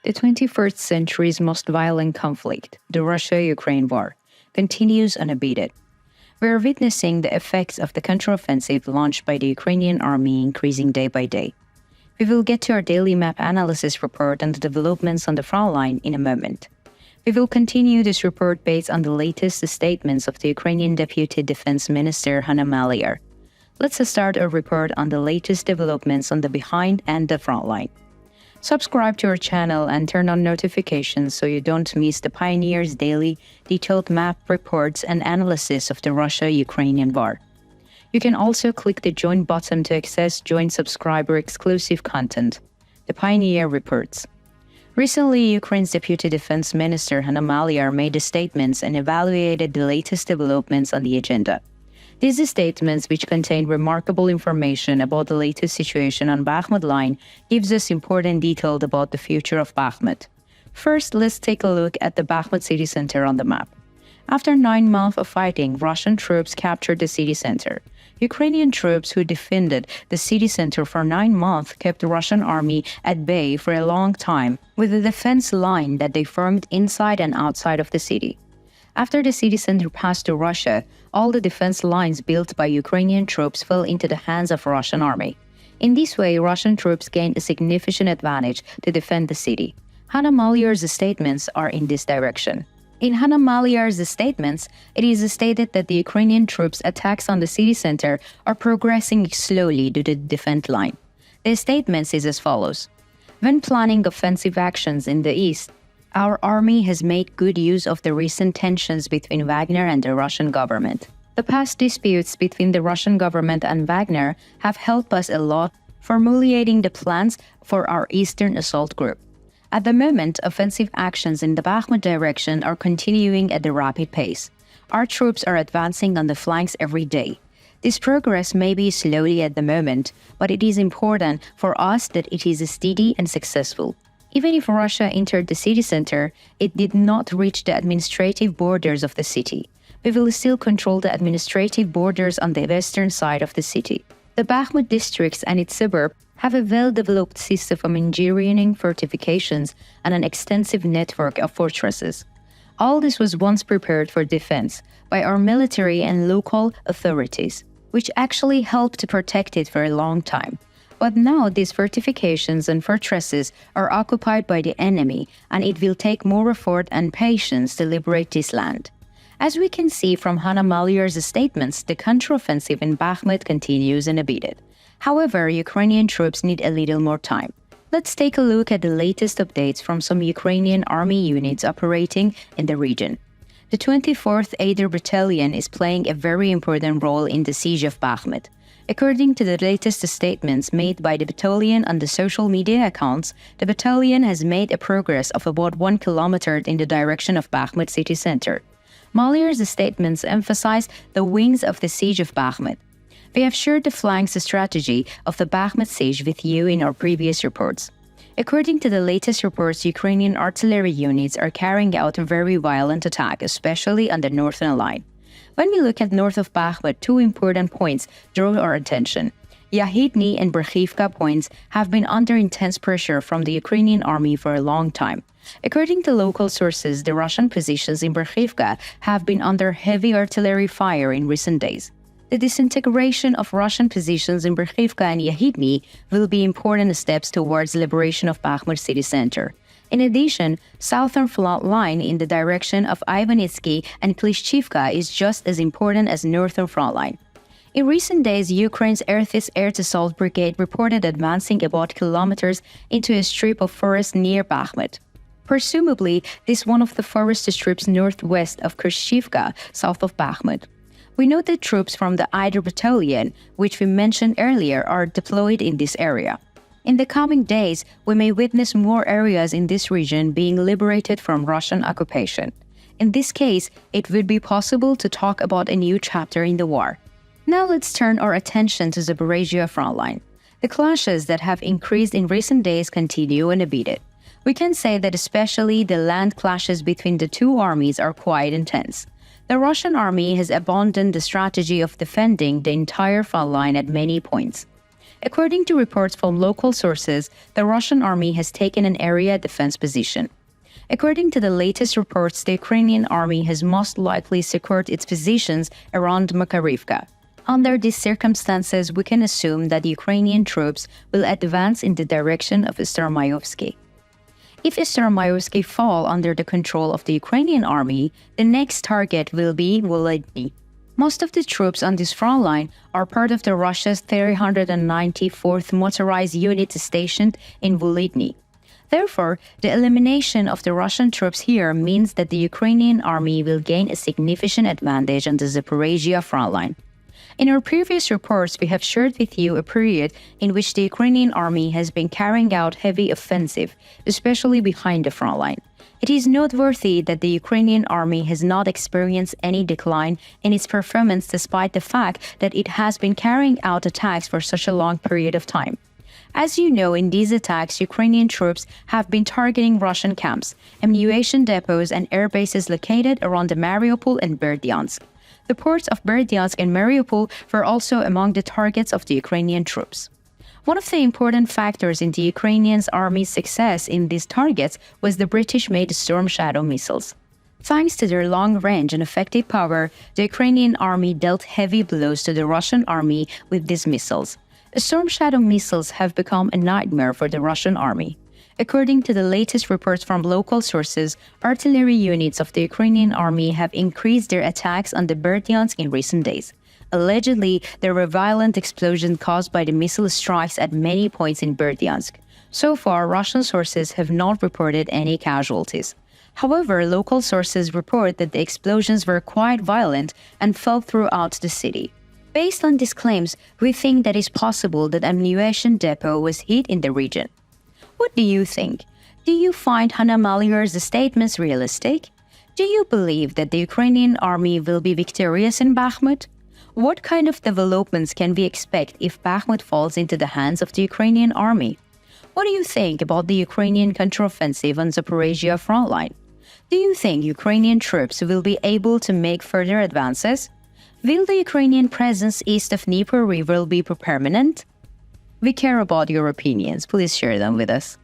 The 21st century's most violent conflict, the Russia-Ukraine war, continues unabated. We are witnessing the effects of the counteroffensive launched by the Ukrainian army increasing day by day. We will get to our daily map analysis report and the developments on the front line in a moment. We will continue this report based on the latest statements of the Ukrainian Deputy Defense Minister Hanna Maliar. Let's start our report on the latest developments on the behind and the front line. Subscribe to our channel and turn on notifications so you don't miss the Pioneer's daily detailed map reports and analysis of the Russia-Ukrainian war. You can also click the join button to access joint subscriber exclusive content, the Pioneer reports. Recently, Ukraine's Deputy Defense Minister Hanna Maliar made statements and evaluated the latest developments on the agenda. These statements, which contain remarkable information about the latest situation on Bakhmut line, gives us important details about the future of Bakhmut. First, let's take a look at the Bakhmut city center on the map. After 9 months of fighting, Russian troops captured the city center. Ukrainian troops who defended the city center for 9 months kept the Russian army at bay for a long time with a defense line that they formed inside and outside of the city. After the city center passed to Russia, all the defense lines built by Ukrainian troops fell into the hands of Russian army. In this way, Russian troops gained a significant advantage to defend the city. Hanna Maliar's statements are in this direction. In Hanna Maliar's statements, it is stated that the Ukrainian troops' attacks on the city center are progressing slowly due to the defense line. The statement is as follows. When planning offensive actions in the east, our army has made good use of the recent tensions between Wagner and the Russian government. The past disputes between the Russian government and Wagner have helped us a lot formulating the plans for our eastern assault group. At the moment, offensive actions in the Bakhmut direction are continuing at a rapid pace. Our troops are advancing on the flanks every day. This progress may be slowly at the moment, but it is important for us that it is steady and successful. Even if Russia entered the city center, it did not reach the administrative borders of the city. We will still control the administrative borders on the western side of the city. The Bakhmut districts and its suburb have a well-developed system of engineering fortifications and an extensive network of fortresses. All this was once prepared for defense by our military and local authorities, which actually helped to protect it for a long time. But now these fortifications and fortresses are occupied by the enemy, and it will take more effort and patience to liberate this land. As we can see from Hanna Maliar's statements, the counteroffensive in Bakhmut continues unabated. However, Ukrainian troops need a little more time. Let's take a look at the latest updates from some Ukrainian army units operating in the region. The 24th Air Battalion is playing a very important role in the siege of Bakhmut. According to the latest statements made by the battalion on the social media accounts, the battalion has made a progress of about 1 kilometer in the direction of Bakhmut city center. Maliar's statements emphasize the wings of the siege of Bakhmut. We have shared the flanks strategy of the Bakhmut siege with you in our previous reports. According to the latest reports, Ukrainian artillery units are carrying out a very violent attack, especially on the northern line. When we look at north of Bakhmut, 2 important points draw our attention. Yahidny and Bakhivka points have been under intense pressure from the Ukrainian army for a long time. According to local sources, the Russian positions in Bakhivka have been under heavy artillery fire in recent days. The disintegration of Russian positions in Bakhivka and Yahidny will be important steps towards liberation of Bakhmut city center. In addition, southern front line in the direction of Ivanitsky and Klishchivka is just as important as northern front line. In recent days, Ukraine's Air Assault Brigade reported advancing about kilometers into a strip of forest near Bakhmut. Presumably, this is one of the forest strips northwest of Klishchivka, south of Bakhmut. We know that troops from the Air Battalion, which we mentioned earlier, are deployed in this area. In the coming days, we may witness more areas in this region being liberated from Russian occupation. In this case, it would be possible to talk about a new chapter in the war. Now let's turn our attention to the Baria Frontline. The clashes that have increased in recent days continue unabated. We can say that especially the land clashes between the two armies are quite intense. The Russian army has abandoned the strategy of defending the entire front line at many points. According to reports from local sources, the Russian army has taken an area defense position. According to the latest reports, the Ukrainian army has most likely secured its positions around Makarivka. Under these circumstances, we can assume that the Ukrainian troops will advance in the direction of Starmayovsky. If Starmayovsky fall under the control of the Ukrainian army, the next target will be Volodny. Most of the troops on this front line are part of the Russia's 394th Motorized Unit stationed in Volodny. Therefore, the elimination of the Russian troops here means that the Ukrainian army will gain a significant advantage on the Zaporizhia front line. In our previous reports, we have shared with you a period in which the Ukrainian army has been carrying out heavy offensive, especially behind the front line. It is noteworthy that the Ukrainian army has not experienced any decline in its performance despite the fact that it has been carrying out attacks for such a long period of time. As you know, in these attacks, Ukrainian troops have been targeting Russian camps, ammunition depots, and air bases located around the Mariupol and Berdyansk. The ports of Berdyansk and Mariupol were also among the targets of the Ukrainian troops. One of the important factors in the Ukrainian army's success in these targets was the British-made Storm Shadow missiles. Thanks to their long range and effective power, the Ukrainian army dealt heavy blows to the Russian army with these missiles. Storm Shadow missiles have become a nightmare for the Russian army. According to the latest reports from local sources, artillery units of the Ukrainian army have increased their attacks on the Berdyansk in recent days. Allegedly, there were violent explosions caused by the missile strikes at many points in Berdyansk. So far, Russian sources have not reported any casualties. However, local sources report that the explosions were quite violent and fell throughout the city. Based on these claims, we think that it's possible that ammunition depot was hit in the region. What do you think? Do you find Hanna Maliar's statements realistic? Do you believe that the Ukrainian army will be victorious in Bakhmut? What kind of developments can we expect if Bakhmut falls into the hands of the Ukrainian army? What do you think about the Ukrainian counteroffensive on Zaporizhia frontline? Do you think Ukrainian troops will be able to make further advances? Will the Ukrainian presence east of Dnieper River be permanent? We care about your opinions. Please share them with us.